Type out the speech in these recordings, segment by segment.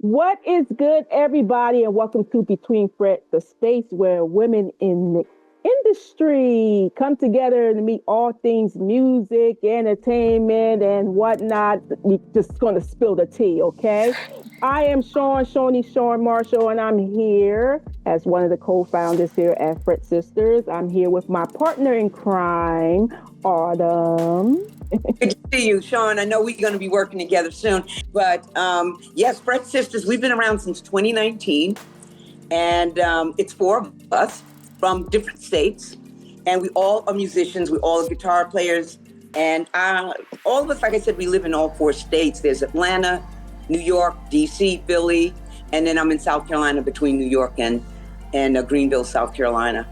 What is good, everybody, and welcome to Between Fret, the space where women in the industry come together to meet all things music, entertainment, and whatnot. We just going to spill the tea, okay? I am Shorny Shorn Marshall, and I'm here as one of the co-founders here at Fret Sisters. I'm here with my partner in crime, Autumn. Good to see you, Sean. I know we're going to be working together soon. But yes, Fret Sisters, we've been around since 2019. And it's four of us from different states. And we all are musicians. We all are guitar players. And all of us, like I said, we live in all four states. There's Atlanta, New York, D.C., Philly. And then I'm in South Carolina between New York and Greenville, South Carolina.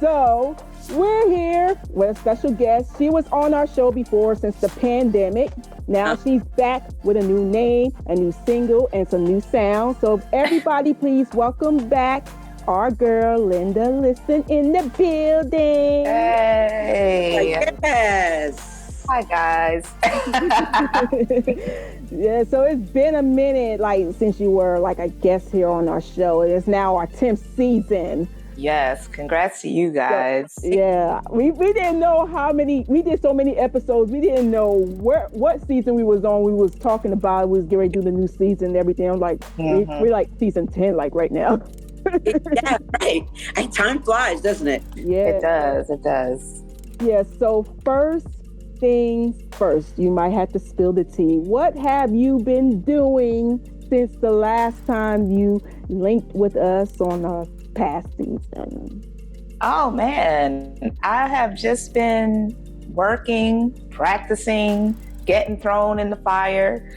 So we're here with a special guest. She was on our show before since the pandemic. Now she's back with a new name, a new single, and some new sound. So everybody, please welcome back our girl, Linda Listen in the building. Hey. Yes. Hi, guys. Yeah, so it's been a minute, since you were, a guest here on our show. It is now our 10th season. Yes, congrats to you guys. So, yeah, we didn't know we did so many episodes. We didn't know what season we was on. We was talking about we was getting ready to do the new season and everything. I'm like, we're like season 10, right now. Yeah, right. And time flies, doesn't it? Yeah, It does. Yeah, so first things first, you might have to spill the tea. What have you been doing since the last time you linked with us on a past season? Oh, man. I have just been working, practicing, getting thrown in the fire,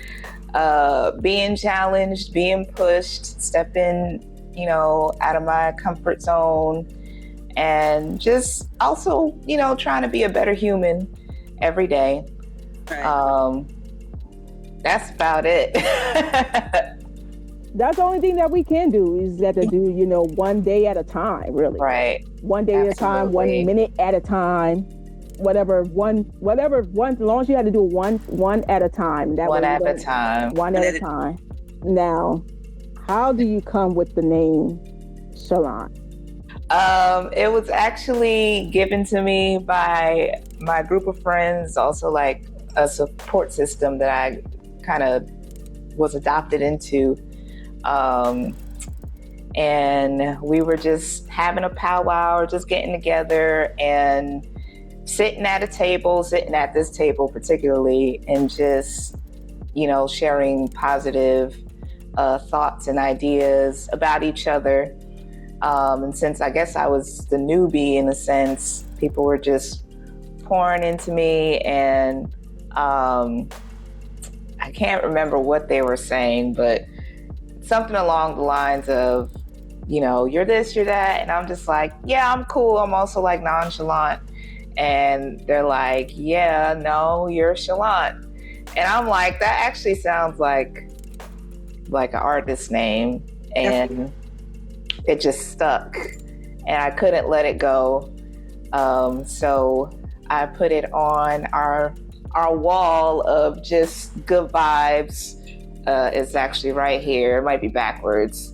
being challenged, being pushed, stepping, out of my comfort zone, and just also, trying to be a better human every day. Right. That's about it. That's the only thing that we can do is that to do, one day at a time, really. Right. One day at a time, 1 minute at a time, whatever, as long as you had to do one at a time. One at a time. One at a time. Now, how do you come with the name Chalant? It was actually given to me by my group of friends, also like a support system that I kind of was adopted into. And we were just having a powwow or just getting together and sitting at this table particularly, and just, sharing positive thoughts and ideas about each other. And since I guess I was the newbie in a sense, people were just pouring into me, and I can't remember what they were saying, but something along the lines of, you're this, you're that. And I'm just like, yeah, I'm cool. I'm also like nonchalant. And they're like, yeah, no, you're chalant. And I'm like, that actually sounds like an artist name. And it just stuck. And I couldn't let it go. So I put it on our wall of just good vibes. It's actually right here. It might be backwards.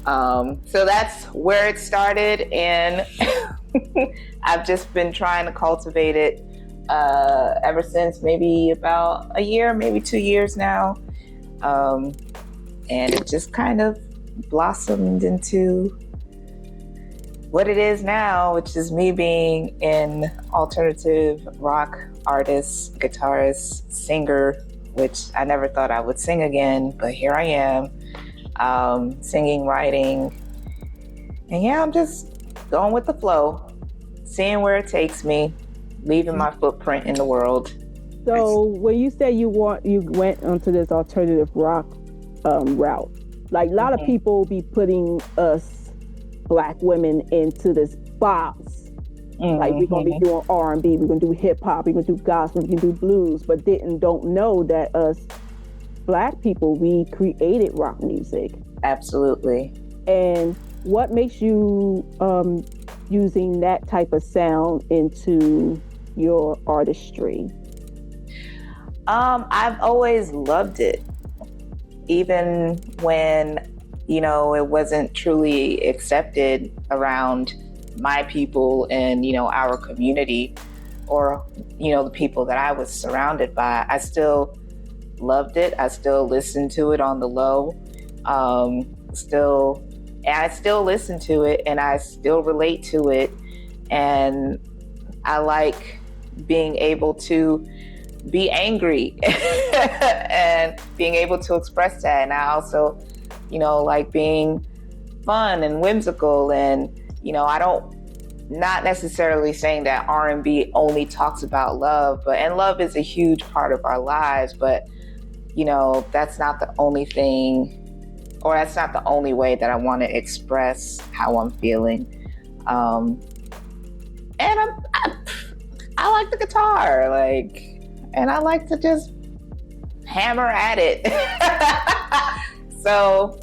So that's where it started, and I've just been trying to cultivate it ever since, maybe about a year, maybe 2 years now. And it just kind of blossomed into what it is now, which is me being an alternative rock artist, guitarist, singer, which I never thought I would sing again, but here I am, singing, writing. And yeah, I'm just going with the flow, seeing where it takes me, leaving my footprint in the world. So when you say you went onto this alternative rock route, like a lot of people be putting us Black women into this box. Like we're gonna be doing R&B, we're gonna do hip hop, we're gonna do gospel, we're gonna do blues, but don't know that us Black people, we created rock music. Absolutely. And what makes you using that type of sound into your artistry? I've always loved it. even when, it wasn't truly accepted around my people and, our community, or, the people that I was surrounded by, I still loved it. I still listened to it on the low. I still listen to it, and I still relate to it. And I like being able to be angry and being able to express that. And I also, like being fun and whimsical. And, I don't, not necessarily saying that R&B only talks about love, and love is a huge part of our lives, but, that's not the only thing, or that's not the only way that I want to express how I'm feeling. And I like the guitar, and I like to just hammer at it. So,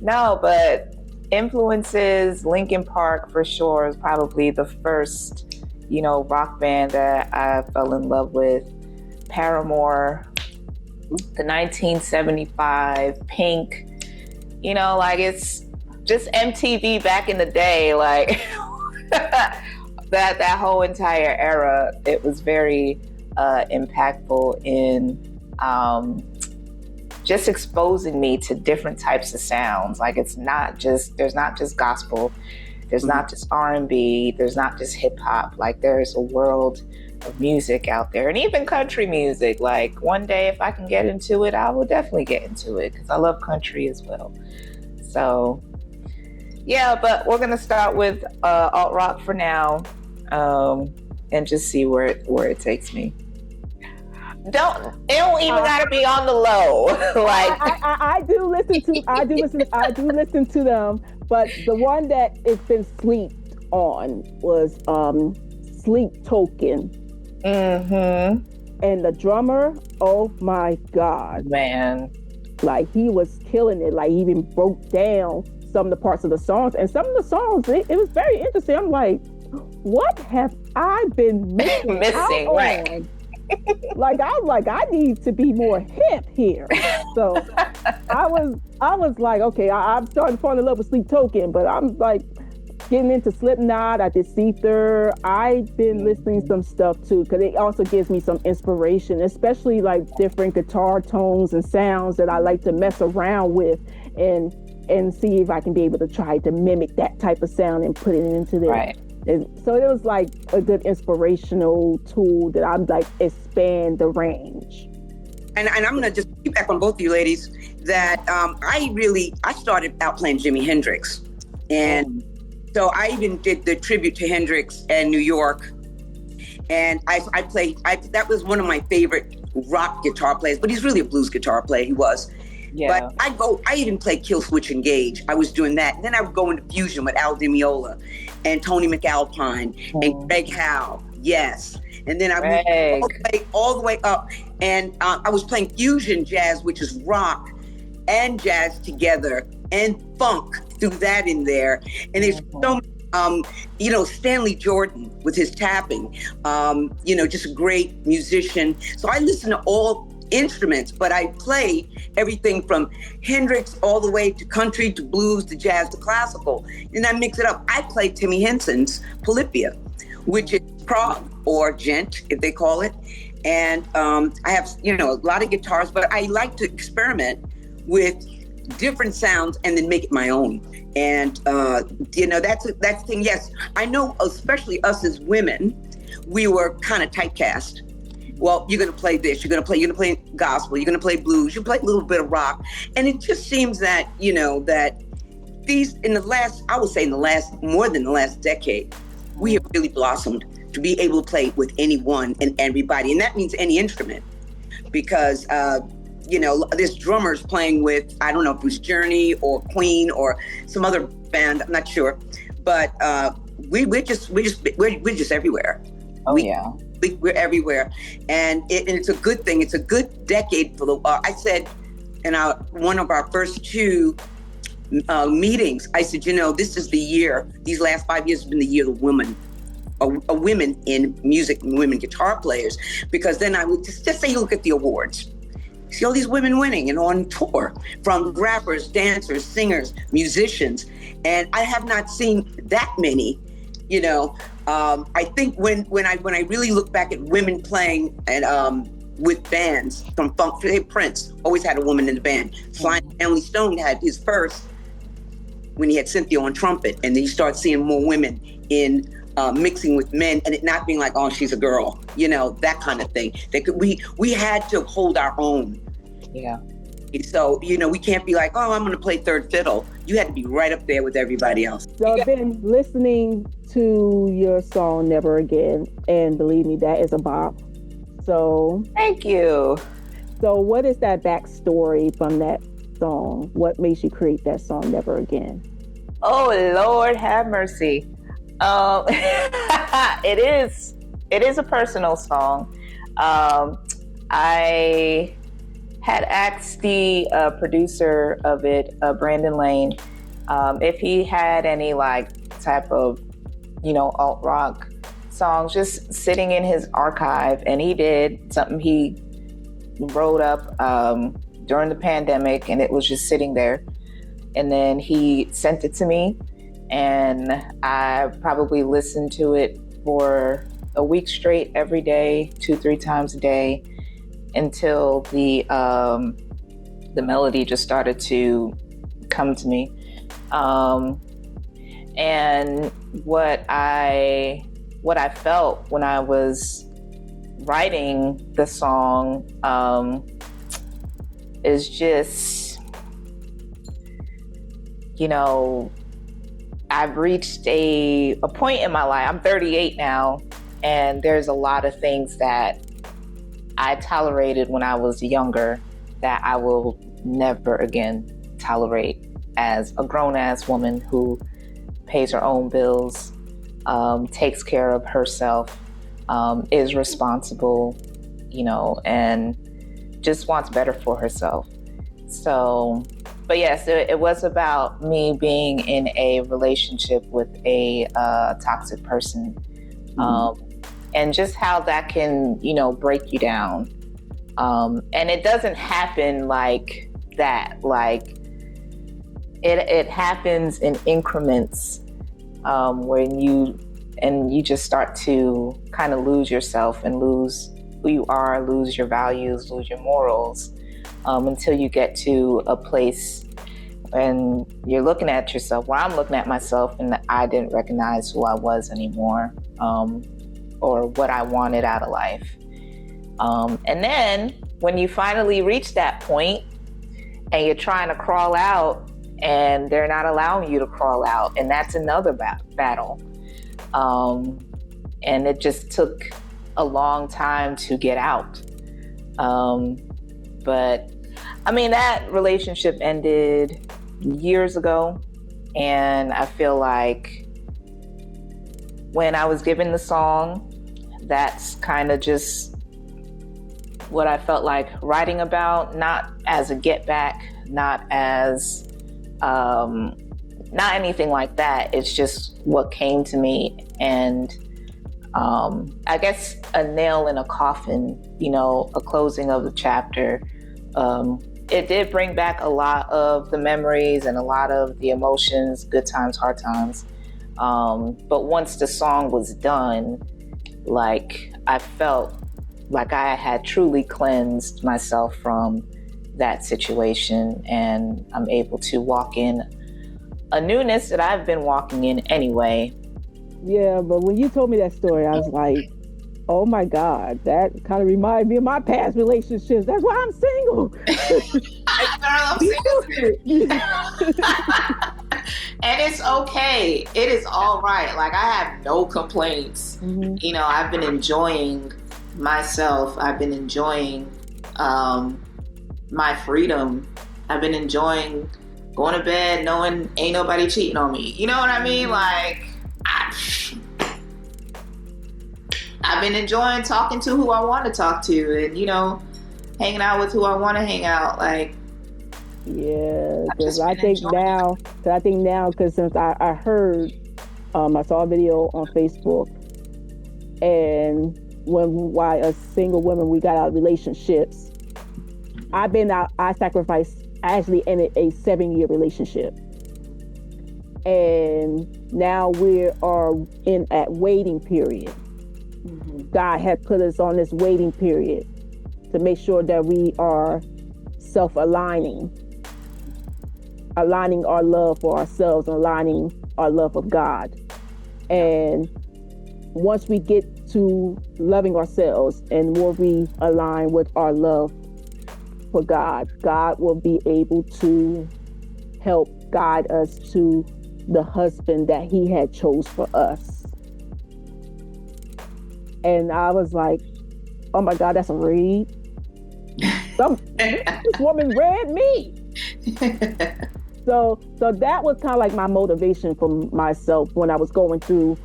no, but influences, Linkin Park for sure is probably the first, rock band that I fell in love with. Paramore, the 1975, Pink, it's just MTV back in the day, that whole entire era. It was very impactful in just exposing me to different types of sounds. There's not just gospel, there's not just R&B, there's not just hip hop. There's a world of music out there, and even country music. One day, if I can get into it, I will definitely get into it, because I love country as well. So yeah, but we're gonna start with alt rock for now, and just see where it takes me. It don't even gotta be on the low. I do listen to them, but the one that it's been slept on was Sleep Token. Mm-hmm. And the drummer, oh my God, man, he was killing it. He even broke down some of the parts of the songs, and some of the songs, it was very interesting. I'm like, what have I been missing? Right. I need to be more hip here. So I was like, okay, I'm starting to fall in love with Sleep Token, but I'm getting into Slipknot. I did Seether. I've been listening to some stuff too, because it also gives me some inspiration, especially different guitar tones and sounds that I like to mess around with and see if I can be able to try to mimic that type of sound and put it into there. Right. And so it was a good inspirational tool that I'm expand the range. And I'm going to just feedback on both of you ladies that I started out playing Jimi Hendrix. And so I even did the tribute to Hendrix in New York. And I played, that was one of my favorite rock guitar players, but he's really a blues guitar player, he was. Yeah. But I even played Kill Switch Engage. I was doing that. And then I would go into fusion with Al Di Meola and Tony McAlpine and Greg Howe. Yes. And then I moved all the way up. And I was playing fusion jazz, which is rock and jazz together, and funk, threw that in there. And there's so many, Stanley Jordan with his tapping, just a great musician. So I listen to all instruments, but I play everything from Hendrix all the way to country, to blues, to jazz, to classical. And I mix it up. I play Timmy Henson's Polyphia, which is prog or gent, if they call it. And I have, a lot of guitars, but I like to experiment with different sounds and then make it my own. And, that's the thing. Yes, I know, especially us as women, we were kind of typecast. Well, you're going to play this, you're going to play gospel, you're going to play blues, you play a little bit of rock. And it just seems that, that these, more than the last decade, we have really blossomed to be able to play with anyone and everybody. And that means any instrument, because, this drummer's playing with, I don't know if it was Journey or Queen or some other band, I'm not sure, but we're just everywhere. We're everywhere, and it's a good thing. It's a good decade for the. I said in one of our first two meetings, I said, this is the year. These last 5 years have been the year of women in music, and women guitar players. Because then I would just say, look at the awards. see all these women winning and on tour, from rappers, dancers, singers, musicians. And I have not seen that many, you know. I think when I really look back at women playing and with bands from funk, Prince always had a woman in the band. Sly and Family Stone had his first when he had Cynthia on trumpet, and then you start seeing more women in mixing with men, and it not being like, oh, she's a girl, you know, that kind of thing. We had to hold our own. Yeah. So, you know, we can't be like, oh, I'm going to play third fiddle. You had to be right up there with everybody else. So I've been listening to your song Never Again, and believe me, that is a bop. So thank you. So what is that backstory from that song? What makes you create that song Never Again? Oh, Lord have mercy. It is a personal song. I had asked the producer of it, Brandon Lane, if he had any like type of, you know, alt rock songs just sitting in his archive, and he did something he wrote up during the pandemic, and it was just sitting there. And then he sent it to me, and I probably listened to it for a week straight, every day, 2-3 times a day, until the melody just started to come to me. And what I felt when I was writing the song is just, you know, I've reached a point in my life. I'm 38 now, and there's a lot of things that I tolerated when I was younger that I will never again tolerate as a grown-ass woman who pays her own bills, takes care of herself, is responsible, you know, and just wants better for herself. So, but yes, it was about me being in a relationship with a toxic person, and just how that can, you know, break you down. And it doesn't happen like that. Like it happens in increments, when you just start to kind of lose yourself and lose who you are, lose your values, lose your morals, until you get to a place when you're looking at yourself, where I'm looking at myself, and I didn't recognize who I was anymore, or what I wanted out of life. And then when you finally reach that point and you're trying to crawl out and they're not allowing you to crawl out, and that's another battle. And it just took a long time to get out. But I mean, that relationship ended years ago. And I feel like when I was given the song, that's kind of just what I felt like writing about, not as a get back, not as, not anything like that. It's just what came to me. And I guess a nail in a coffin, you know, a closing of the chapter. It did bring back a lot of the memories and a lot of the emotions, good times, hard times. But once the song was done, like I felt like I had truly cleansed myself from that situation, and I'm able to walk in a newness that I've been walking in anyway. Yeah, but when you told me that story, I was like, oh my God, that kind of reminded me of my past relationships. That's why I'm single. I'm single. And it's okay. It is all right. Like, I have no complaints. Mm-hmm. You know, I've been enjoying myself. I've been enjoying my freedom. I've been enjoying going to bed knowing ain't nobody cheating on me. You know what I mean? Like, I've been enjoying talking to who I want to talk to, and, you know, hanging out with who I want to hang out. Like, yeah, because I think now, because since I heard, I saw a video on Facebook, and why as single women, we got out of relationships, I sacrificed actually in a 7-year relationship. And now we are in a waiting period. God had put us on this waiting period to make sure that we are self-aligning, aligning our love for ourselves, and aligning our love of God. And once we get to loving ourselves and more we align with our love for God, God will be able to help guide us to the husband that he had chose for us. And I was like, oh my God, that's a read. This woman read me. So that was kind of like my motivation for myself when I was going through,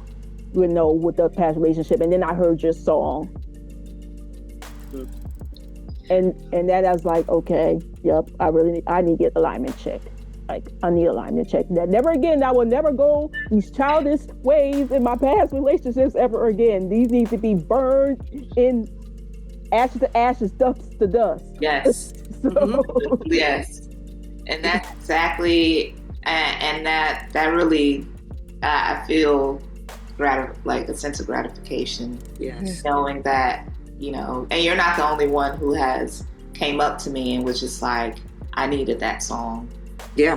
with the past relationship. And then I heard your song. And then I was like, okay, yep, I need to get alignment checked. Like, I need alignment check. That never again, I will never go these childish ways in my past relationships ever again. These need to be burned in ashes to ashes, dust to dust. Yes. So, yes. And that's exactly, and that really, I feel like a sense of gratification. Yes. Knowing that, and you're not the only one who has came up to me and was just like, I needed that song. Yeah.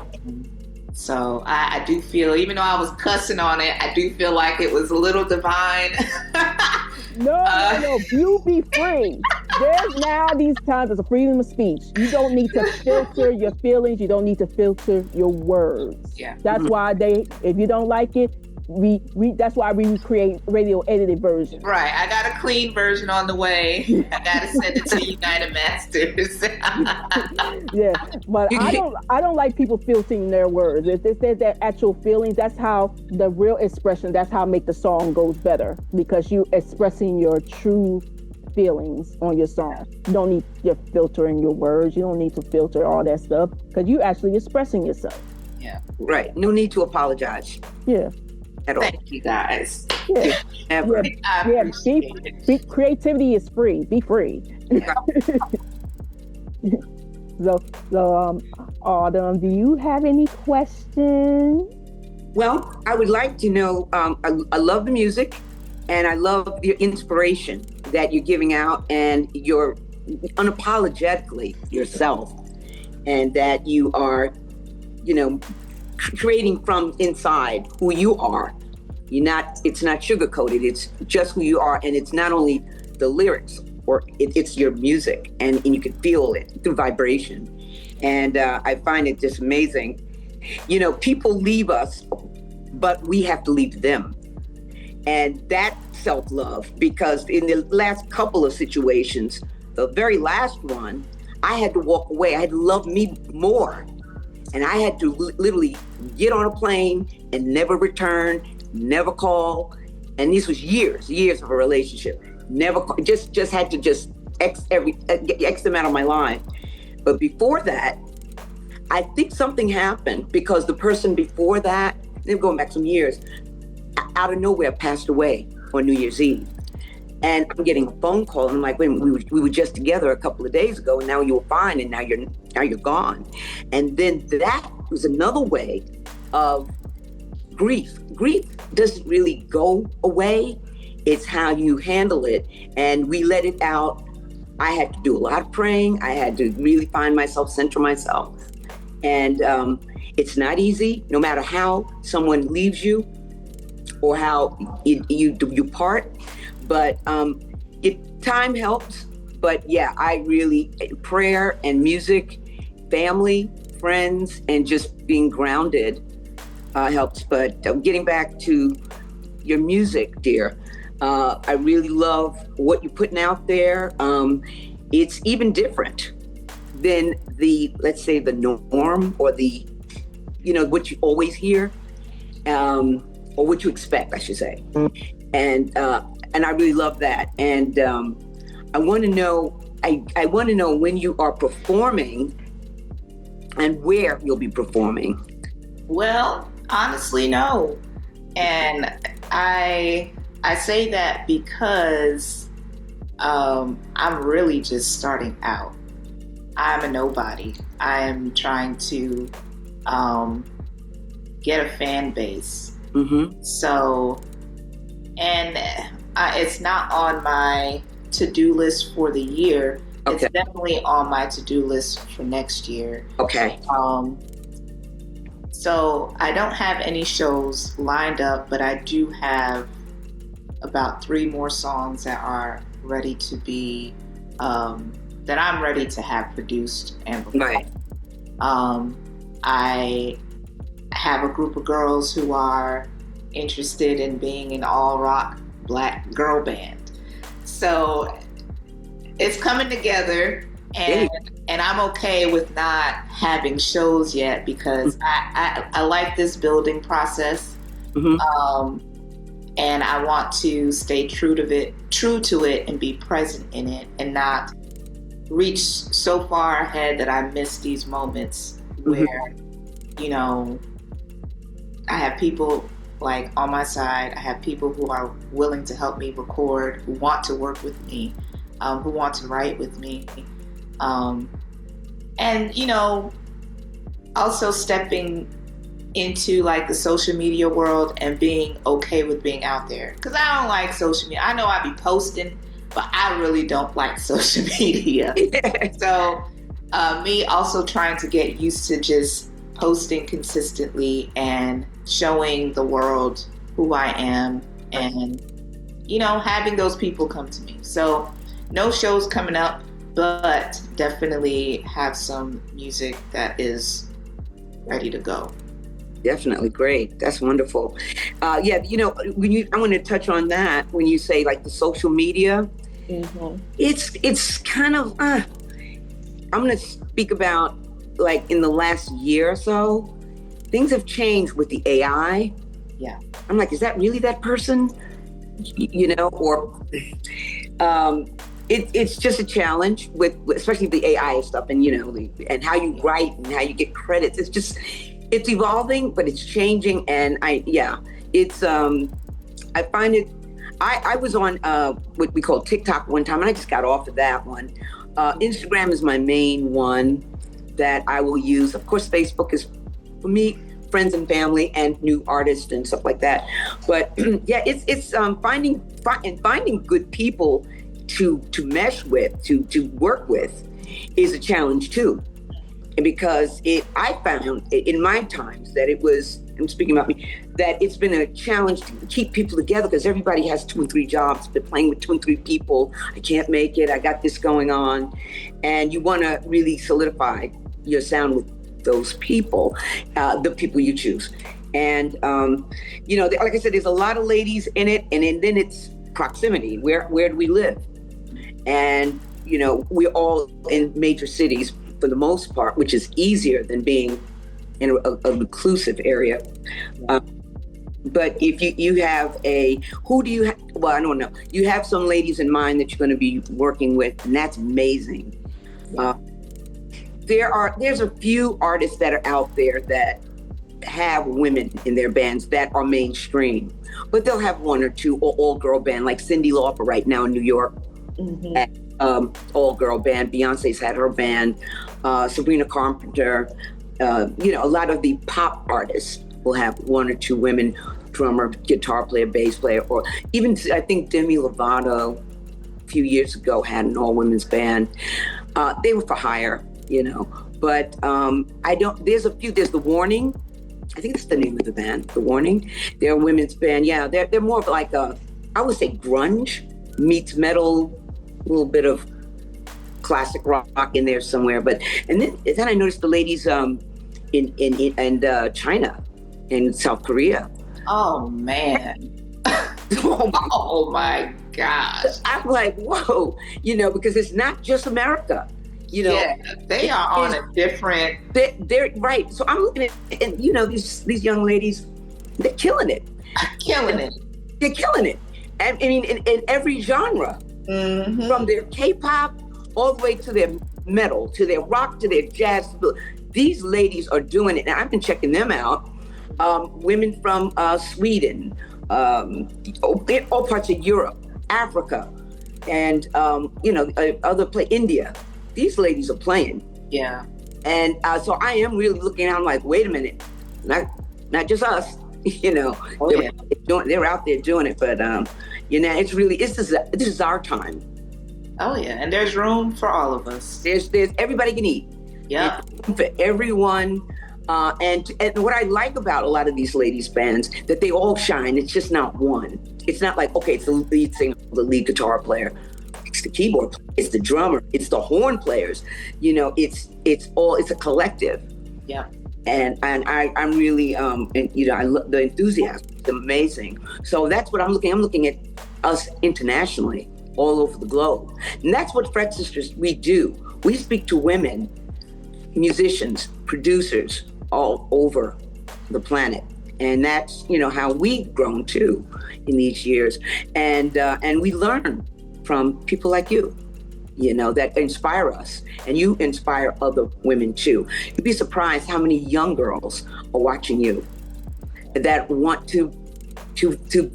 So I do feel, even though I was cussing on it, I do feel like it was a little divine. No, you be free. There's now these times there's a freedom of speech. You don't need to filter your feelings. You don't need to filter your words. Yeah. That's why if you don't like it, that's why we create radio edited versions. Right. I got a clean version on the way. I got to send it to United Masters. Yeah, but I don't like people filtering their words. If they said their actual feelings, that's how the real expression, that's how make the song goes better, because you expressing your true feelings on your song. You don't need your filtering your words. You don't need to filter all that stuff, because you actually expressing yourself. Yeah. Right. No need to apologize. Yeah. At all. Thank you guys. Yeah. Ever. Creativity is free. Be free. So, Autumn, do you have any questions? Well, I would like to know, I love the music and I love your inspiration that you're giving out, and you're unapologetically yourself, and that you are, creating from inside who you are. It's not sugar coated. It's just who you are. And it's not only the lyrics, or it's your music, and you can feel it through vibration. And I find it just amazing. People leave us, but we have to leave them. And that self-love, because in the last couple of situations, the very last one, I had to walk away. I had to love me more. And I had to literally get on a plane and never return, never call. And this was years of a relationship. Never call, just had to X them out of my life. But before that, I think something happened, because the person before that, they're going back some years, out of nowhere passed away on New Year's Eve. And I'm getting a phone call, and I'm like, wait, we were just together a couple of days ago, and now you were fine, and now you're gone. And then that was another way of grief. Grief doesn't really go away. It's how you handle it. And we let it out. I had to do a lot of praying. I had to really find myself, center myself. And it's not easy, no matter how someone leaves you or how you part. But time helps. But yeah, prayer and music, family, friends, and just being grounded helps. But getting back to your music, dear, I really love what you're putting out there. It's even different than let's say the norm, or what you always hear, or what you expect, I should say. And I really love that. And I want to know, I want to know when you are performing and where you'll be performing. Well, honestly, no. And I say that because I'm really just starting out. I'm a nobody. I am trying to get a fan base. Mm-hmm. So, and it's not on my to-do list for the year. Okay. It's definitely on my to-do list for next year. Okay. So I don't have any shows lined up, but I do have about 3 more songs that are ready to be, that I'm ready to have produced and recorded. Right. I have a group of girls who are interested in being an all-rock Black girl band. So it's coming together, and I'm okay with not having shows yet because I like this building process. Mm-hmm. And I want to stay true to it and be present in it and not reach so far ahead that I miss these moments where, you know, I have people like on my side. I have people who are willing to help me record, who want to work with me, who want to write with me. And, you know, also stepping into like the social media world and being okay with being out there. Because I don't like social media. I know I be posting, but I really don't like social media. So me also trying to get used to just posting consistently and showing the world who I am and, you know, having those people come to me. So no shows coming up, but definitely have some music that is ready to go. Definitely. Great. That's wonderful. Yeah, you know, I want to touch on that when you say like the social media. Mm-hmm. It's kind of, I'm going to speak about like in the last year or so, things have changed with the AI. Yeah. I'm like, is that really that person? You know, or it's just a challenge with especially the AI stuff and, you know, and how you write and how you get credits. It's evolving, but it's changing. And I find it, I was on what we call TikTok one time and I just got off of that one. Instagram is my main one that I will use. Of course, Facebook is for me, friends and family and new artists and stuff like that. But yeah, it's finding good people to mesh with, to work with is a challenge too. And because I found in my times that I'm speaking about me, that it's been a challenge to keep people together because everybody has 2 and 3 jobs, been playing with 2 and 3 people. I can't make it. I got this going on. And you want to really solidify your sound with those people, the people you choose. And, you know, like I said, there's a lot of ladies in it. And then it's proximity. Where do we live? And, you know, we're all in major cities for the most part, which is easier than being in an inclusive area. But if you have who do you have? Well, I don't know. You have some ladies in mind that you're going to be working with, and that's amazing. There's a few artists that are out there that have women in their bands that are mainstream, but they'll have 1 or 2 all-girl band, like Cyndi Lauper right now in New York. Mm-hmm. All-girl band. Beyonce's had her band. Sabrina Carpenter. You know, a lot of the pop artists will have 1 or 2 women, drummer, guitar player, bass player, or even I think Demi Lovato a few years ago had an all-women's band. They were for hire, you know. But there's The Warning. I think that's the name of the band, The Warning. They're a women's band. Yeah, they're more of like I would say grunge meets metal, a little bit of classic rock in there somewhere. But and then I noticed the ladies in China and South Korea. Oh man. Oh my gosh. I'm like, whoa, you know, because it's not just America. You know, yeah, they are on a different. They're right. So I'm looking at, and you know, these young ladies, they're killing it. They're killing it. I mean, in every genre, mm-hmm. from their K-pop all the way to their metal, to their rock, to their jazz. These ladies are doing it, and I've been checking them out. Women from Sweden, all parts of Europe, Africa, and you know, India. these ladies are playing. Yeah. And so I am really looking out, I'm like, wait a minute, not just us, you know, they're out there doing it, but you know, it's really, this is our time. Oh yeah, and there's room for all of us. There's everybody can eat. Yeah, for everyone. And what I like about a lot of these ladies bands, that they all shine. It's just not one. It's not like, okay, it's the lead singer, the lead guitar player, it's the keyboard player, it's the drummer, it's the horn players. You know, it's a collective. Yeah. And I'm really, and, you know, I love the enthusiasm. It's amazing. So that's what I'm looking at us internationally, all over the globe. And that's what Fret Sisters, we do. We speak to women, musicians, producers all over the planet. And that's, you know, how we've grown too in these years. And we learn from people like you know, that inspire us. And you inspire other women too. You'd be surprised how many young girls are watching you that want to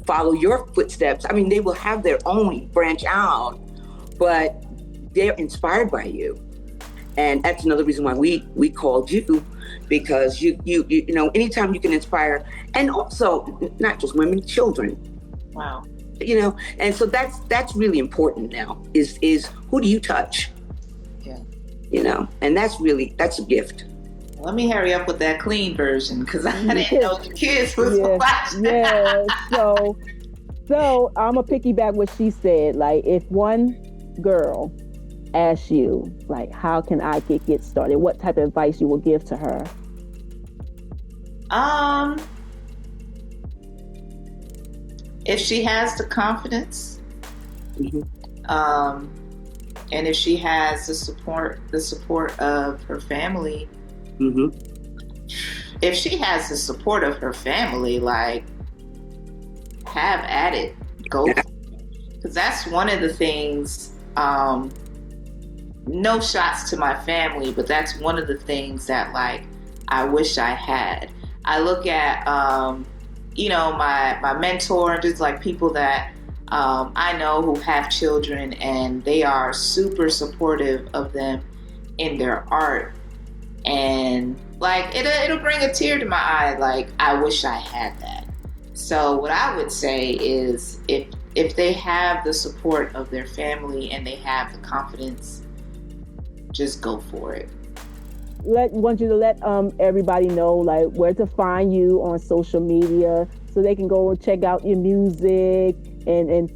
follow your footsteps. I mean, they will have their own branch out, but they're inspired by you. And that's another reason why we called you, because you know, anytime you can inspire, and also not just women, children. Wow. You know, and so that's really important now, is who do you touch? Yeah. You know, and that's a gift. Let me hurry up with that clean version, because I didn't know the kids was watching. Yeah. So I'm gonna piggyback what she said. Like, if one girl asks you, like, how can I get started? What type of advice you will give to her? If she has the confidence, mm-hmm. And if she has the support of her family, mm-hmm. if she has the support of her family, like, have at it, go, because that's one of the things. No shots to my family, but that's one of the things that, like, I wish I had. I look at, you know, my mentor, just like people that I know who have children, and they are super supportive of them in their art. And, like, it'll bring a tear to my eye. Like, I wish I had that. So what I would say is, if they have the support of their family and they have the confidence, just go for it. Want you to let everybody know, like, where to find you on social media, so they can go and check out your music and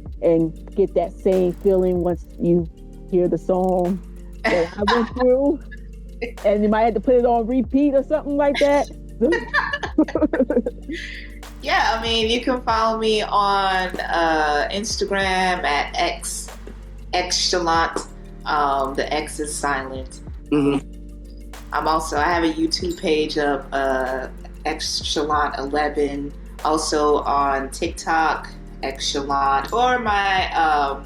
get that same feeling once you hear the song that I went through. And you might have to put it on repeat or something like that. Yeah, I mean, you can follow me on Instagram at Chalant. The X is silent. Mm-hmm. I have a YouTube page of X Chalant 11. Also on TikTok, X Chalant, or my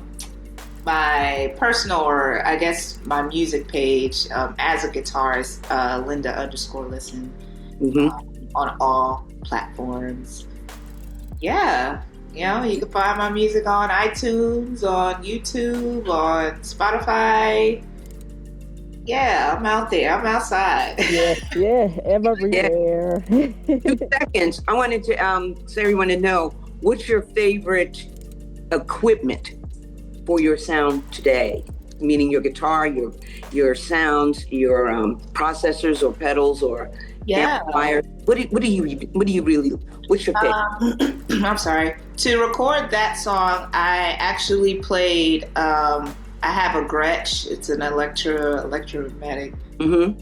personal, or I guess my music page, as a guitarist, Linda_listen, mm-hmm. On all platforms. Yeah. You know, you can find my music on iTunes, on YouTube, on Spotify. Yeah, I'm out there. I'm outside. Yeah, everywhere. 2 seconds. I wanted to so everyone to know, what's your favorite equipment for your sound today? Meaning your guitar, your sounds, your processors or pedals or amplifiers. What's your favorite? I'm sorry. To record that song, I actually played, I have a Gretsch. It's an electromagnetic. Mm-hmm.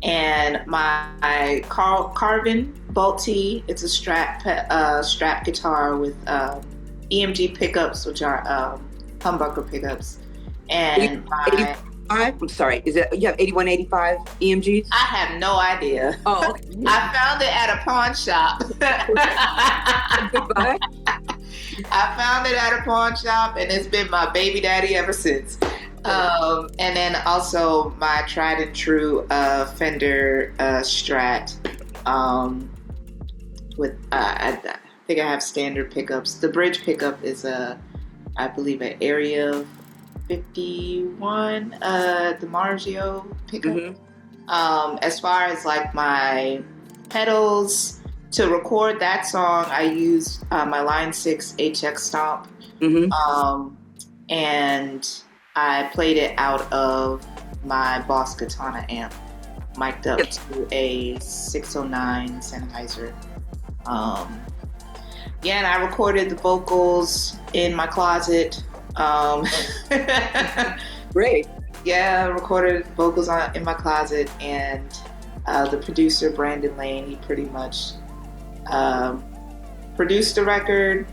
And my Carvin Bolt-T, it's a strap guitar with EMG pickups, which are humbucker pickups. And my... I'm sorry, you have 8185 EMGs? I have no idea. Oh, okay. I found it at a pawn shop. I found it at a pawn shop, and it's been my baby daddy ever since. And then also my tried and true Fender Strat. With I think I have standard pickups. The bridge pickup is I believe an Area 51 DiMarzio pickup. Mm-hmm. As far as like my pedals, to record that song, I used my Line 6 HX Stomp. Mm-hmm. And I played it out of my Boss Katana amp, mic'd up to a 609 Sennheiser. And I recorded the vocals in my closet. Great. Yeah, I recorded vocals in my closet, and the producer, Brandon Lane, he pretty much produced the record.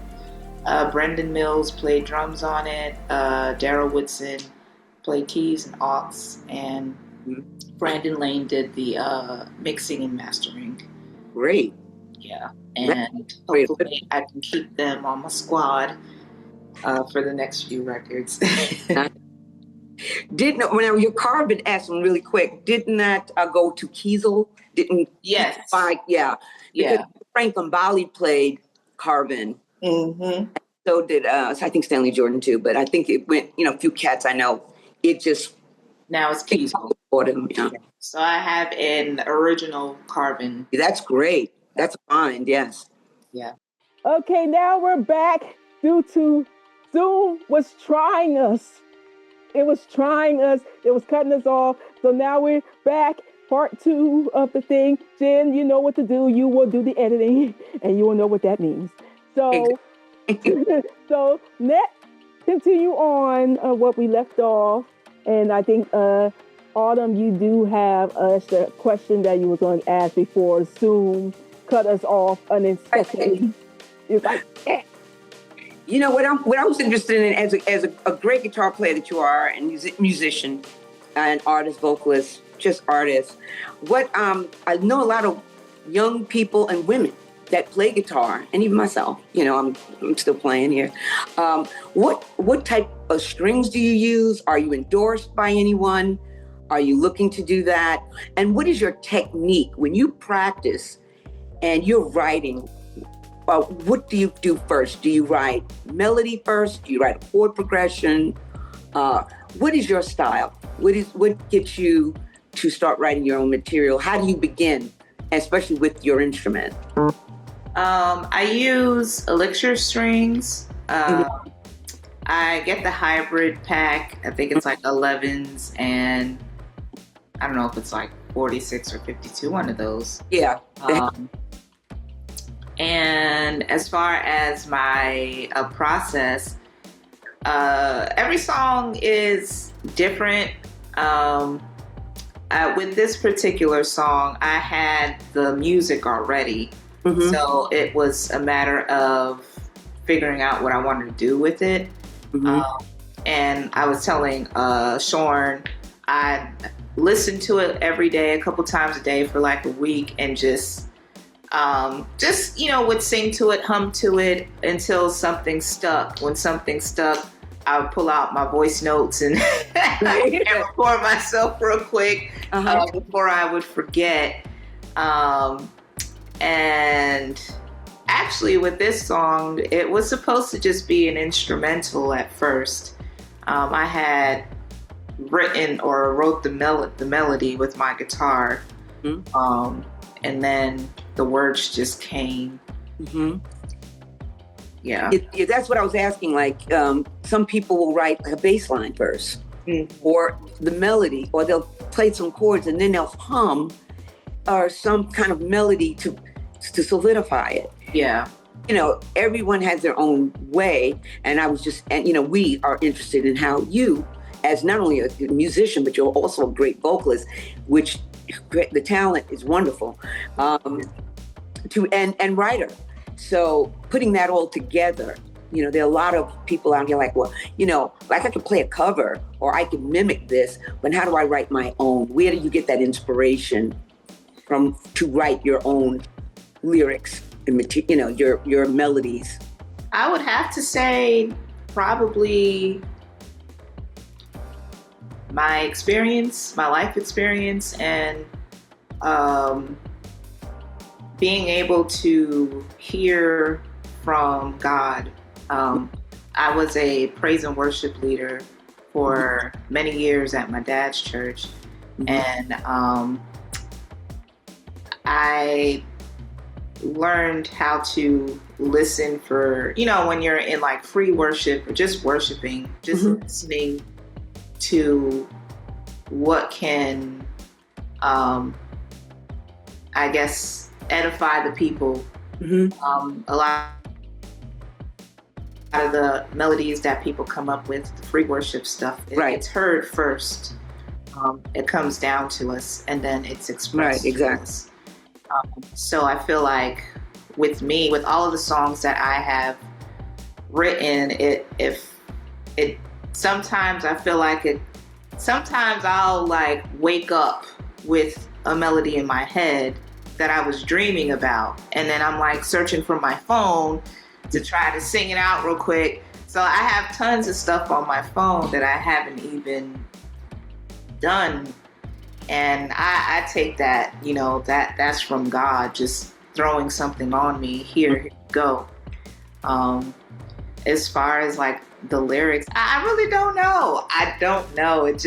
Brendan Mills played drums on it. Daryl Woodson played keys and aux, and Brandon Lane did the mixing and mastering. Great. Yeah, and hopefully I can keep them on my squad for the next few records. When your Carbon S one really quick, didn't that go to Kiesel? Yes. Because Frank Gambale played Carbon. Mm-hmm. So did I think Stanley Jordan too, but I think it went, a few cats I know. It just now it's Kiesel. Yeah. So I have an original Carbon. That's great. That's fine. Yes. Yeah. Okay, now we're back due to Zoom was trying us. It was trying us. It was cutting us off. So now we're back. Part 2 of the thing. Jen, you know what to do. You will do the editing, and you will know what that means. So, so let's continue on what we left off. And I think, Autumn, you do have a question that you were going to ask before Zoom cut us off unexpectedly. You're like, eh. You know what I was interested in as a great guitar player that you are, and musician, and artist, vocalist, just artist. What I know a lot of young people and women that play guitar, and even myself. I'm still playing here. What type of strings do you use? Are you endorsed by anyone? Are you looking to do that? And what is your technique when you practice and you're writing? What do you do first? Do you write melody first? Do you write a chord progression? What is your style? What gets you to start writing your own material? How do you begin, especially with your instrument? I use Elixir strings. I get the hybrid pack. I think it's like 11s, and I don't know if it's like 46 or 52, one of those. Yeah. And as far as my process, every song is different. With this particular song, I had the music already. Mm-hmm. So it was a matter of figuring out what I wanted to do with it. Mm-hmm. And I was telling Shorn, I listened to it every day, a couple times a day for like a week, and just would sing to it, hum to it until something stuck. When something stuck, I would pull out my voice notes and, and record myself real quick before I would forget. And actually with this song, it was supposed to just be an instrumental at first. I had wrote the melody with my guitar. Mm-hmm. And then the words just came. Mm-hmm. Yeah. That's what I was asking. Like, some people will write like a bass line first, or the melody, or they'll play some chords and then they'll hum or some kind of melody to solidify it. Yeah. Everyone has their own way. And we are interested in how you, as not only a musician, but you're also a great vocalist, which the talent is wonderful, and writer. So putting that all together, there are a lot of people out here like, well, like I could play a cover or I could mimic this, but how do I write my own? Where do you get that inspiration from to write your own lyrics and your melodies? I would have to say probably my experience, my life experience, and being able to hear from God. I was a praise and worship leader for many years at my dad's church. And I learned how to listen for, when you're in like free worship or just worshiping, just listening to what can, I guess, edify the people. A lot of the melodies that people come up with, the free worship stuff, it's heard first. It comes down to us, and then it's expressed to us. So I feel like with me, with all of the songs that I have written, sometimes I feel like sometimes I'll like wake up with a melody in my head that I was dreaming about, and then I'm like searching for my phone to try to sing it out real quick. So I have tons of stuff on my phone that I haven't even done, and I take that, that's from God, just throwing something on me. Here you go. As far as like the lyrics, I really don't know. I don't know. It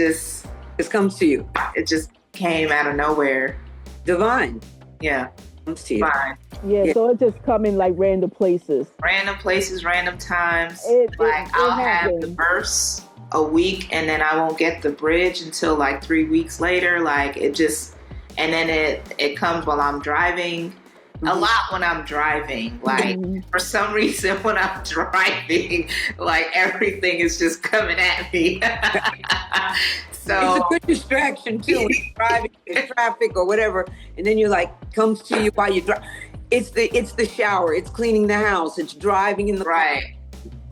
comes to you. It just came out of nowhere. Divine. Yeah. Comes to you. Divine. Yeah, so it just come in like random places. Random places, random times. It I'll have the verse a week, and then I won't get the bridge until like 3 weeks later. Like and then it comes while I'm driving. A lot when I'm driving. Like for some reason when I'm driving, like everything is just coming at me. So it's a good distraction too when you're driving in traffic or whatever, and then you're like comes to you while you drive. It's the shower. It's cleaning the house. It's driving in the car.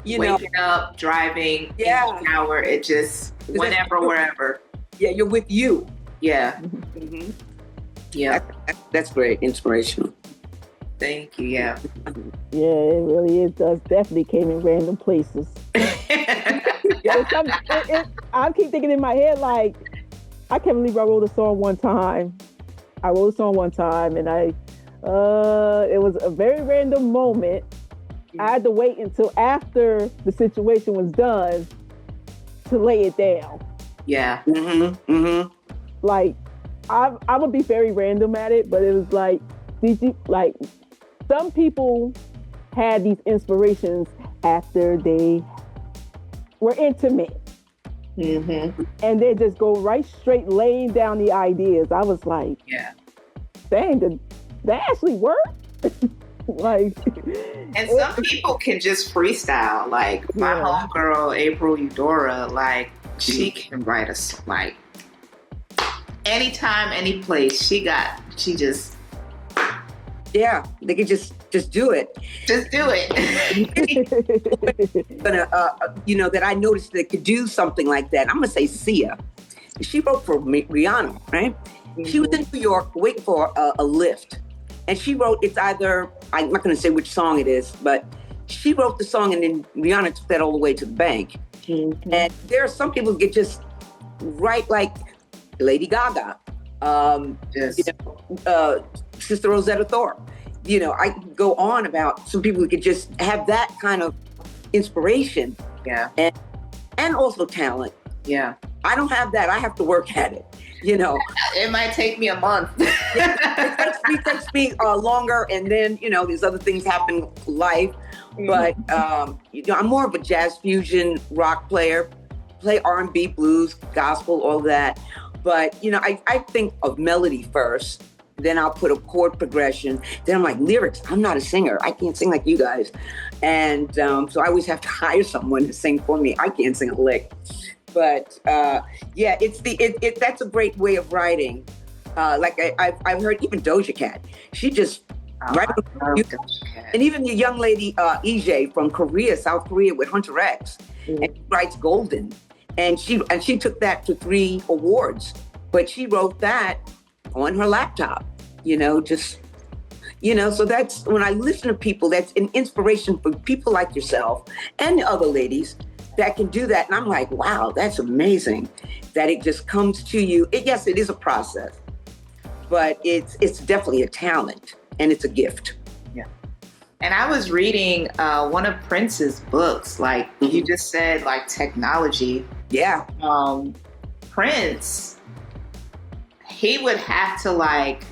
Waking up, driving, in the shower. It just whenever, wherever. Yeah, you're with you. Yeah. Yeah. That's great. Inspirational. Thank you. Yeah. Yeah, it really is. Does definitely came in random places. I keep thinking in my head like, I can't believe I wrote a song one time. And it was a very random moment. I had to wait until after the situation was done to lay it down. Yeah. Like, I would be very random at it, but it was like, some people had these inspirations after they were intimate. And they just go right straight laying down the ideas. I was like, dang, did that actually work? And some people can just freestyle. Like my homegirl, April Eudora, like she can write us like anytime, any place. She just they could just do it. Just do it. That I noticed that could do something like that. I'm gonna say Sia. She wrote for Rihanna, right? She was in New York waiting for a lift, and she wrote. It's either I'm not gonna say which song it is, but she wrote the song, and then Rihanna took that all the way to the bank. And there are some people who could just write like Lady Gaga. Sister Rosetta Thorpe. I can go on about some people who could just have that kind of inspiration. Yeah. And also talent. Yeah. I don't have that. I have to work at it. It might take me a month. It takes me longer, and then, these other things happen in life. But, I'm more of a jazz fusion rock player, play R&B, blues, gospel, all that. But, I think of melody first, then I'll put a chord progression. Then I'm like, lyrics, I'm not a singer. I can't sing like you guys. And so I always have to hire someone to sing for me. I can't sing a lick. But that's a great way of writing. Like I've heard even Doja Cat. She just writes. And even the young lady, EJ from South Korea with Hunter X, and she writes Golden. And she took that to 3 awards, but she wrote that on her laptop, so that's when I listen to people, that's an inspiration for people like yourself and the other ladies that can do that. And I'm like, wow, that's amazing that it just comes to you. Yes, it is a process, but it's definitely a talent and it's a gift. Yeah. And I was reading one of Prince's books, like you just said, like technology. Yeah. Prince, he would have to like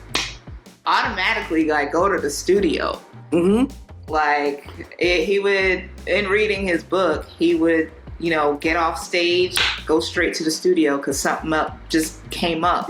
automatically like go to the studio. Mm-hmm. Like he would, in reading his book, he would, you know, get off stage, go straight to the studio because something up just came up,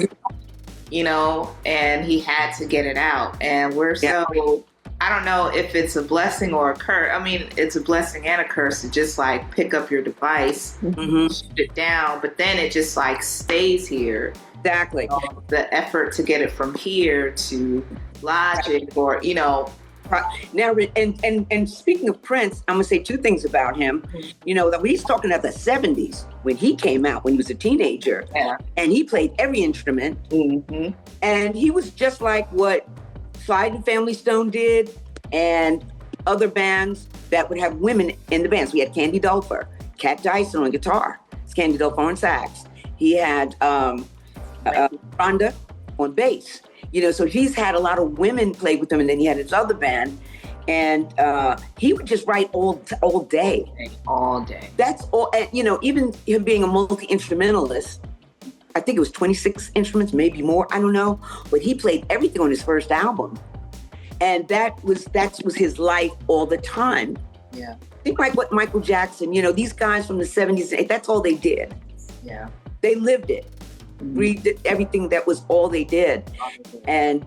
you know, and he had to get it out. And we're so, I don't know if it's a blessing or a curse. I mean, it's a blessing and a curse to just like pick up your device, shoot it down, but then it just like stays here. Exactly. The effort to get it from here to Logic or, you know. Now, and speaking of Prince, I'm gonna say two things about him. You know, that he's talking about the 70s when he came out, when he was a teenager, and he played every instrument, and he was just like what Slide and Family Stone did, and other bands that would have women in the bands. We had Candy Dulfer, Kat Dyson on guitar, Candy Dulfer on sax. He had Rhonda on bass. You know, so he's had a lot of women play with him, and then he had his other band, and he would just write all day. All day. That's all. And, you know, even him being a multi-instrumentalist, I think it was 26 instruments, maybe more. I don't know, but he played everything on his first album, and that was his life all the time. Yeah. I think like what Michael Jackson, you know, these guys from the 70s, that's all they did. Yeah. They lived it. Breathed everything. That was all they did. And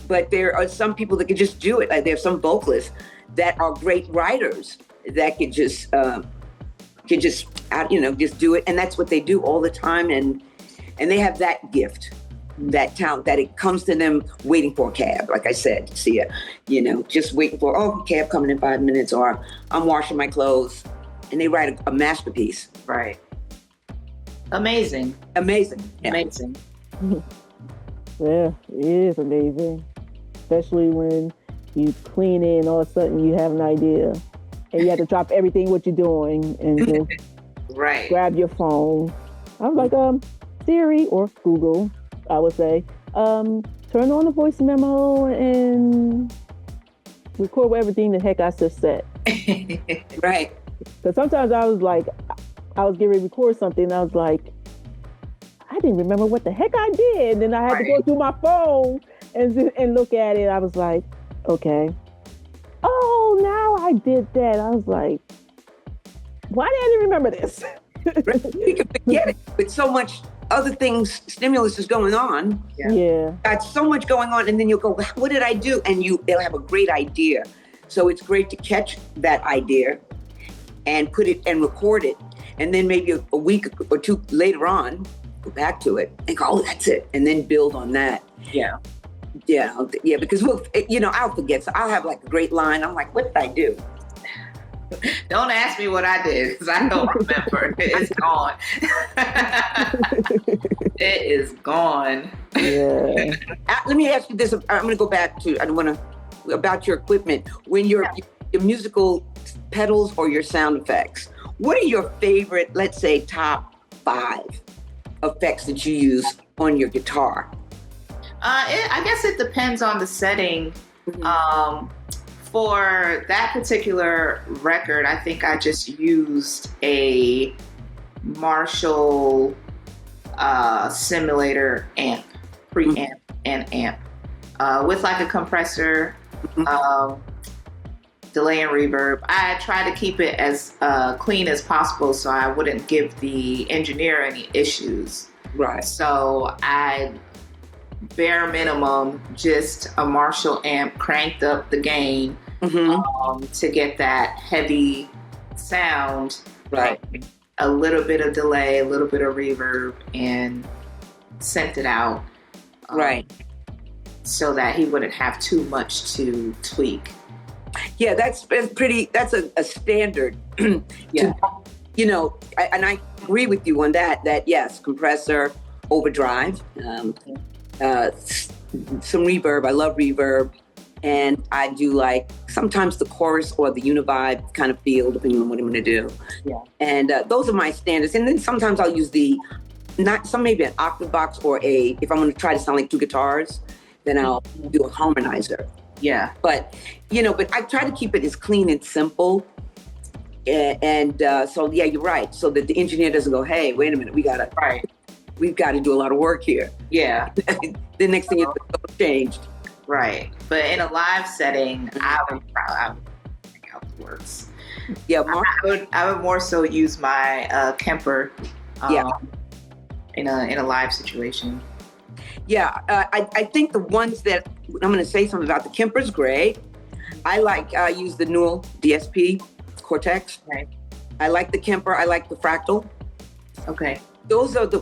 but there are some people that can just do it. Like there are some vocalists that are great writers that can just just do it, and that's what they do all the time. And they have that gift, that talent, that it comes to them waiting for a cab. Like I said, see ya, you know, just waiting for cab coming in 5 minutes, or I'm washing my clothes, and they write a masterpiece. Right. Amazing. Yeah. Amazing. Yeah, it is amazing. Especially when you clean it and all of a sudden you have an idea and you have to drop everything what you're doing and just right. grab your phone. I was like, Siri or Google, I would say, turn on the voice memo and record everything the heck I just said. Right. Because sometimes I was getting ready to record something, and I was like, I didn't remember what the heck I did. And I had to go through my phone and look at it. I was like, okay. Oh, now I did that. I was like, why did I didn't remember this? You can forget it with so much other things, stimulus is going on. Yeah. Got so much going on, and then you'll go, what did I do? And they'll have a great idea. So it's great to catch that idea and put it and record it. And then maybe a week or two later on, go back to it and go, that's it. And then build on that. Yeah. Yeah. Yeah. Because I'll forget. So I'll have like a great line. I'm like, what did I do? Don't ask me what I did because I don't remember. It's gone. It is gone. Yeah. Let me ask you this. I'm going to go back to, about your equipment. When your musical pedals or your sound effects, what are your favorite, let's say, top 5 effects that you use on your guitar? I guess it depends on the setting. For that particular record, I think I just used a Marshall simulator amp, preamp and amp, with like a compressor, delay and reverb. I try to keep it as clean as possible so I wouldn't give the engineer any issues. Right. So I, bare minimum, just a Marshall amp, cranked up the gain to get that heavy sound. Right. A little bit of delay, a little bit of reverb, and sent it out. Right. So that he wouldn't have too much to tweak. Yeah, that's a standard. Yeah. And I agree with you on that yes, compressor, overdrive, some reverb. I love reverb. And I do like sometimes the chorus or the univibe kind of feel, depending on what I'm going to do. Yeah. And those are my standards. And then sometimes I'll use maybe an octave box or if I'm going to try to sound like 2 guitars, then I'll do a harmonizer. Yeah. But I try to keep it as clean and simple So yeah, you're right. So that the engineer doesn't go, hey, wait a minute, we've got to do a lot of work here. Yeah. The next thing is it's changed. Right. But in a live setting, I would think how it works. Yeah, I would more so use my Kemper in a live situation. Yeah, I think the ones that I'm going to say something about, the Kemper's great. I use the Newell DSP Cortex. Right. I like the Kemper. I like the Fractal. Okay. Those are the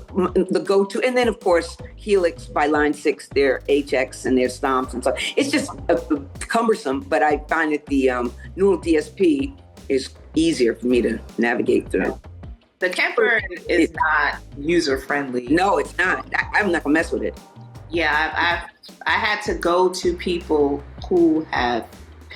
go-to. And then, of course, Helix by Line 6, their HX and their stomps and stuff. It's just cumbersome, but I find that the Newell DSP is easier for me to navigate through. The Kemper is not user-friendly. No, it's not. I'm not going to mess with it. Yeah, I had to go to people who have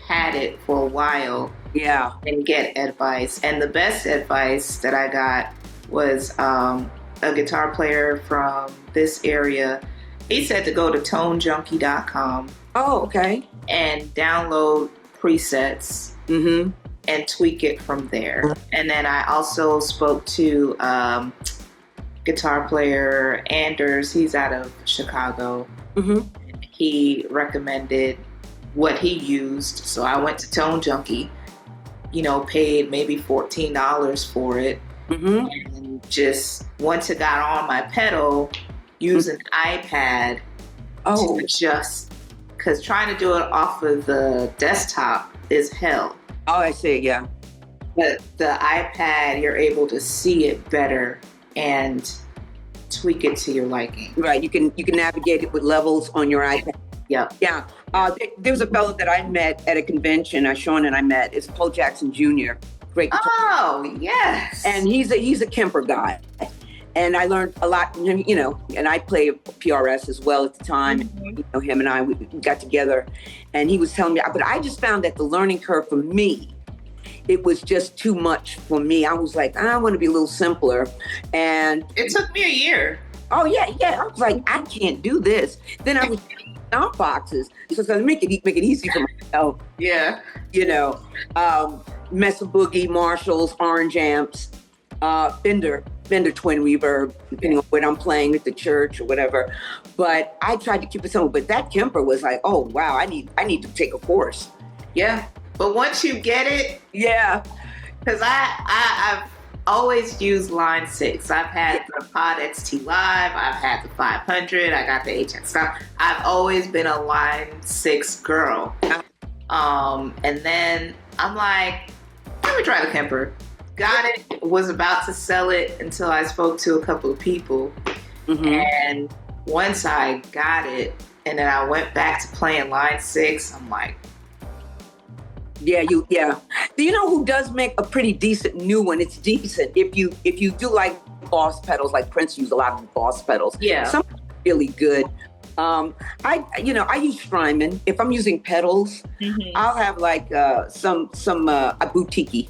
had it for a while. Yeah. And get advice. And the best advice that I got was a guitar player from this area. He said to go to tonejunkie.com. Oh, okay. And download presets and tweak it from there. And then I also spoke to guitar player Anders. He's out of Chicago. He recommended what he used. So I went to Tone Junkie, paid maybe $14 for it. And just once it got on my pedal, use an iPad to adjust. Because trying to do it off of the desktop is hell. Oh, I see, yeah. But the iPad, you're able to see it better and tweak it to your liking. Right, you can navigate it with levels on your iPad. Yep. Yeah. There was a fellow that I met at a convention, Sean and I met. It's Paul Jackson Jr. Great guitar. Oh, yes. And he's a Kemper guy. And I learned a lot, and I play PRS as well at the time. Him and I, we got together and he was telling me, but I just found that the learning curve for me, it was just too much for me. I was like, I want to be a little simpler. And it took me a year. Oh, yeah. I was like, I can't do this. Then I was stomp boxes. So it's going to make it easy for myself. Yeah. Mesa Boogie, Marshalls, Orange Amps, Fender Twin Reverb, depending on what I'm playing at the church or whatever. But I tried to keep it simple. But that Kemper was like, oh, wow, I need to take a course. Yeah. But once you get it. Yeah. Because I've always used Line 6. I've had the Pod XT Live. I've had the 500. I got the HX stuff. I've always been a Line 6 girl. And then I'm like, let me try the Kemper. Got it. Was about to sell it until I spoke to a couple of people. And once I got it, and then I went back to playing Line 6, I'm like, Yeah. Do you know who does make a pretty decent new one? It's decent if you do like Boss pedals, like Prince used a lot of Boss pedals. Yeah. Some really good. I use Strymon. If I'm using pedals, I'll have like some boutique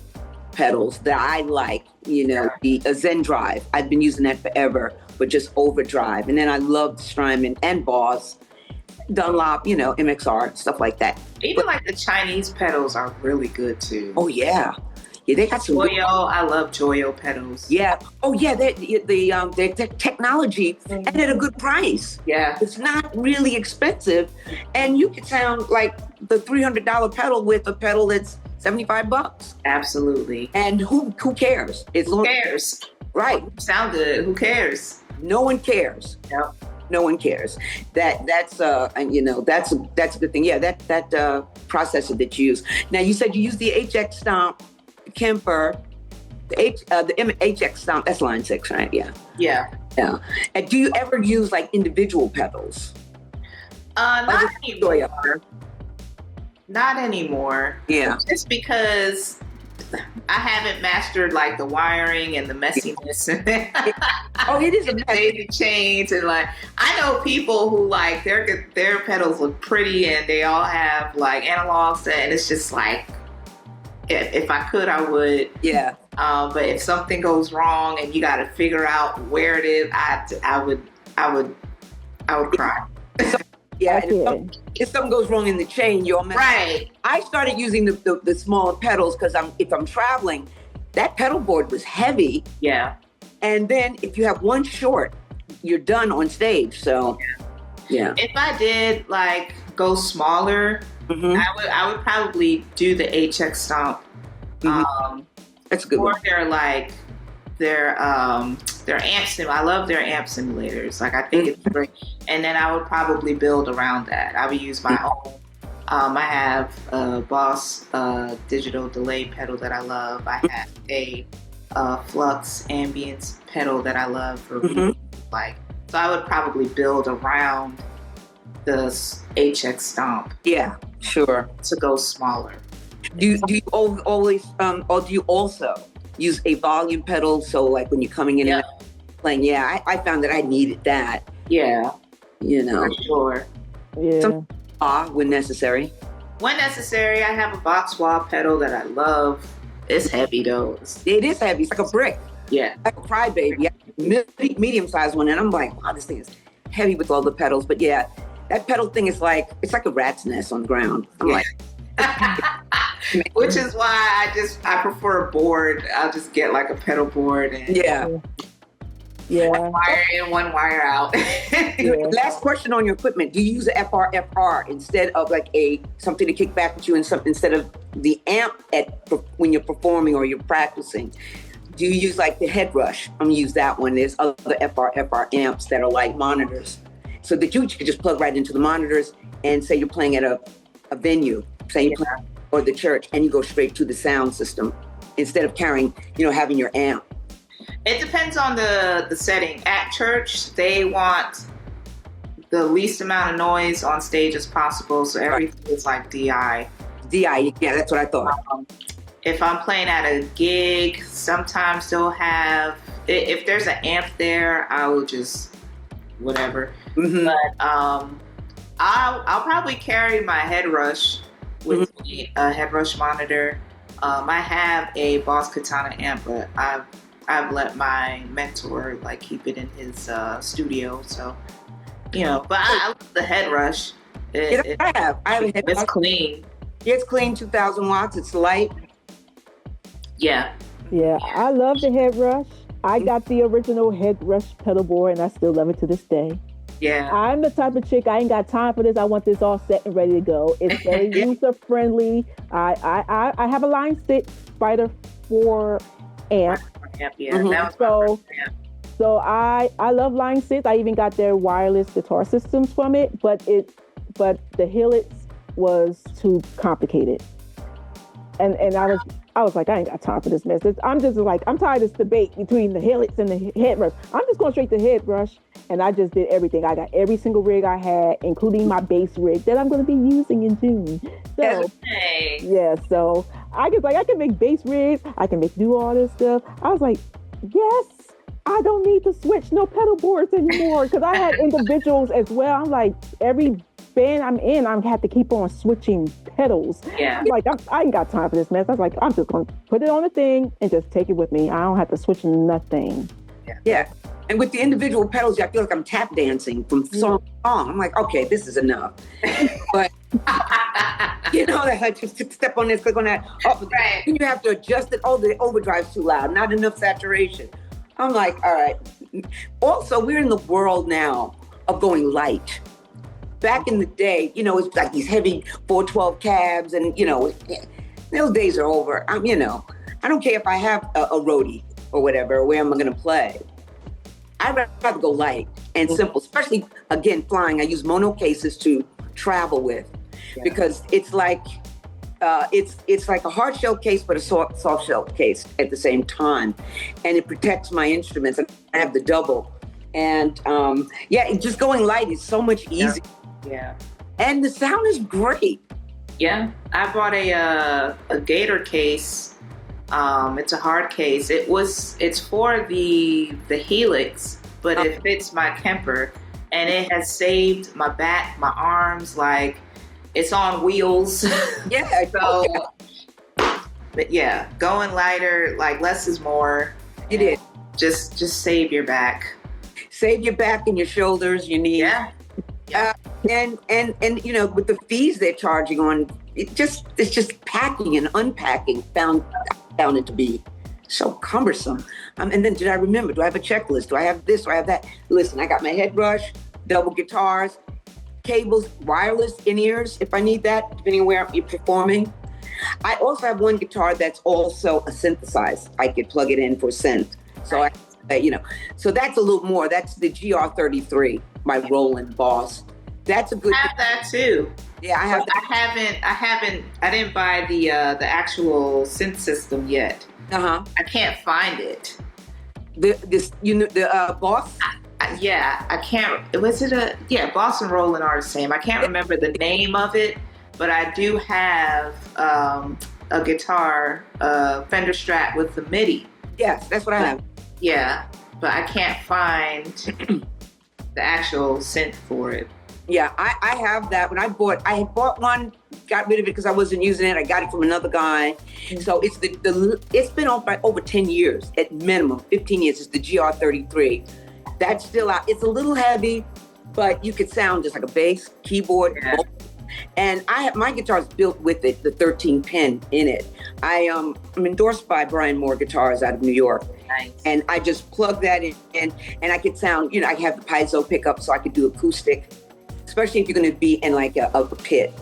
pedals that I like. A Zen Drive. I've been using that forever, but just overdrive. And then I love Strymon and Boss. Dunlop, MXR, stuff like that. Even like the Chinese pedals are really good too. Oh yeah, they got some. Joyo, I love Joyo pedals. Yeah. Oh yeah, the technology and at a good price. Yeah, it's not really expensive, and you can sound like the $300 pedal with a pedal that's $75. Absolutely. And who cares? Who cares? Right. Sound good. Who cares? No one cares. Yep. No one cares. That's a good thing. Yeah, that processor that you use. Now you said you use the HX Stomp, Kemper, the HX Stomp. That's Line 6, right? Yeah. Yeah. And do you ever use like individual pedals? Not anymore. Not anymore. Yeah. Just because I haven't mastered like the wiring and the messiness. Oh, it is a daisy chains and like I know people who like their pedals look pretty and they all have like analogs and it's just like if I could I would. Yeah. But if something goes wrong and you got to figure out where it is, I would cry. Yeah, and if something goes wrong in the chain, you'll mess. Right. I started using the smaller pedals because if I'm traveling that pedal board was heavy. Yeah. And then if you have one short, you're done on stage. So, yeah. If I did like go smaller, I would probably do the HX Stomp. That's a good or one. their amp sim. I love their amp simulators. Like, I think it's great. And then I would probably build around that. I would use my own. I have a Boss digital delay pedal that I love. I have a Flux ambience pedal that I love for like. So I would probably build around the HX Stomp. Yeah, sure. To go smaller. Do you always or do you also use a volume pedal? So like when you're coming in and playing, I found that I needed that. Yeah. You know. For sure. Yeah. When necessary. When necessary, I have a box wall pedal that I love. It's heavy though. It is heavy. It's like a brick. Yeah. Like a crybaby. Medium-sized one. And I'm like, wow, this thing is heavy with all the pedals. But yeah, that pedal thing is like, it's like a rat's nest on the ground. I'm like. Which is why I prefer a board. I'll just get like a pedal board and one wire in, one wire out. Last question on your equipment. Do you use a FR instead of like something to kick back at you instead of the amp when you're performing or you're practicing? Do you use like the head rush? I'm gonna use that one. There's other FR amps that are like monitors. So that you could just plug right into the monitors and say you're playing at a venue, say you're playing or the church, and you go straight to the sound system instead of carrying, having your amp. It depends on the setting. At church, they want the least amount of noise on stage as possible, so everything is like DI. DI, yeah, that's what I thought. If I'm playing at a gig, sometimes they'll have, if there's an amp there, I will just whatever. But I'll probably carry my head rush with me, a head rush monitor. I have a Boss Katana amp, but I've let my mentor like keep it in his studio. So, but I love the head rush. I have a head It's rush. clean. It's clean, 2,000 watts. It's light. Yeah. Yeah, I love the head rush. I got the original head rush pedal board, and I still love it to this day. Yeah. I'm the type of chick, I ain't got time for this. I want this all set and ready to go. It's very user friendly. I have a Line 6 Spider 4 amp. So I love Line 6. I even got their wireless guitar systems from it, but the Helix was too complicated. And I was like, I ain't got time for this mess. I'm just like, I'm tired of this debate between the Helix and the head rush. I'm just going straight to head rush. And I just did everything. I got every single rig I had, including my bass rig that I'm going to be using in June. So, so I can make bass rigs. I can do all this stuff. I was like, yes, I don't need to switch no pedal boards anymore. Because I had individuals as well. I'm like, every band I'm in, I have to keep on switching pedals. Yeah. I'm like, I ain't got time for this mess. I was like, I'm just going to put it on the thing and just take it with me. I don't have to switch nothing. Yeah. And with the individual pedals, I feel like I'm tap dancing from song to song. I'm like, okay, this is enough. But, I just step on this, click on that. Oh, right. Then you have to adjust it. Oh, the overdrive's too loud. Not enough saturation. I'm like, all right. Also, we're in the world now of going light. Back in the day, it's like these heavy 412 cabs and, those days are over. I don't care if I have a roadie or whatever, where am I going to play? I'd rather go light and simple, especially, again, flying. I use mono cases to travel with because it's like it's like a hard shell case, but a soft shell case at the same time. And it protects my instruments. And I have the double. And just going light is so much easier. Yeah. And the sound is great. Yeah. I bought a Gator case. It's a hard case. It's for the Helix, but it fits my Kemper, and it has saved my back, my arms. Like, it's on wheels. Yeah. So, but yeah, going lighter, like less is more. It is. Just save your back. Save your back and your shoulders, your knees. Yeah. And with the fees they're charging on, it's just packing and unpacking found it to be so cumbersome. And then did I remember? Do I have a checklist? Do I have this? Do I have that? Listen, I got my head brush, double guitars, cables, wireless in-ears if I need that, depending on where you're performing. I also have one guitar that's also a synthesized. I could plug it in for synth. So so that's a little more. That's the GR33, my Roland Boss. That's a good. I have that too. Yeah, I have. I didn't buy the actual synth system yet. I can't find it. The Boss. I can't. Was it Boss and Roland are the same. I can't remember the name of it, but I do have a guitar, Fender Strat with the MIDI. Yes, that's what I have. Yeah, but I can't find the actual synth for it. Yeah, I have that. When I bought one, got rid of it because I wasn't using it. I got it from another guy. So it's it's been off by over 10 years at minimum, 15 years. It's the GR33. That's still out. It's a little heavy, but you could sound just like a bass, keyboard, vocal. And my guitar's built with it, the 13 pin in it. I'm endorsed by Brian Moore Guitars out of New York. Nice. And I just plug that in and I could sound, I have the piezo pickup so I could do acoustic, especially if you're going to be in like a pit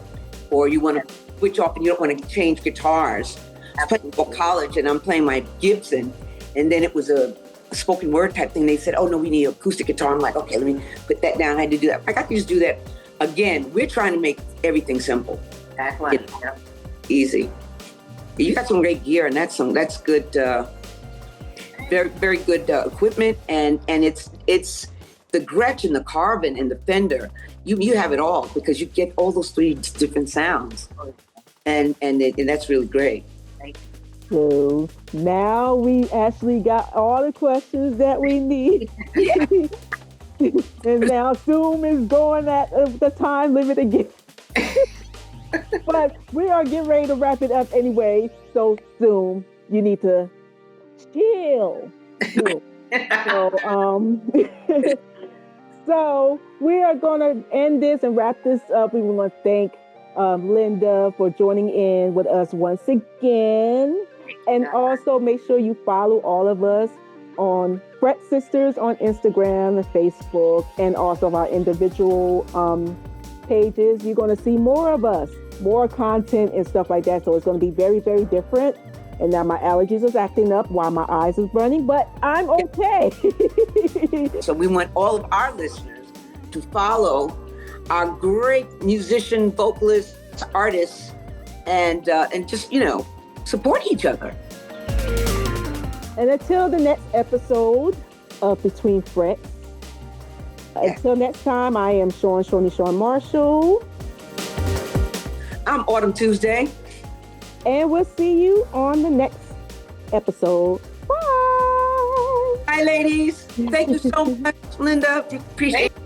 or you want to switch off and you don't want to change guitars. I was playing for college and I'm playing my Gibson and then it was a spoken word type thing. They said, oh no, we need an acoustic guitar. I'm like, okay, let me put that down. I had to do that. I got to just do that. Again, we're trying to make everything simple. Exactly. Easy. You got some great gear and that's good, very, very good equipment. And it's the Gretsch and the Carbon and the Fender. You have it all because you get all those three different sounds. And that's really great. So now we actually got all the questions that we need. And now Zoom is going at the time limit again. But we are getting ready to wrap it up anyway. So Zoom, you need to chill. So we are going to end this and wrap this up. We want to thank Linda for joining in with us once again. And also make sure you follow all of us on Fret Sisters on Instagram and Facebook, and also our individual pages. You're going to see more of us, more content and stuff like that. So it's going to be very, very different. And now my allergies is acting up while my eyes is burning, but I'm okay. So we want all of our listeners to follow our great musician, vocalists, artists, and just, support each other. And until the next episode of Between Frets, until next time, I am Shorny Shorn Marshall. I'm Autumn Tuesday. And we'll see you on the next episode. Bye. Bye, ladies. Thank you so much, Linda. Appreciate it.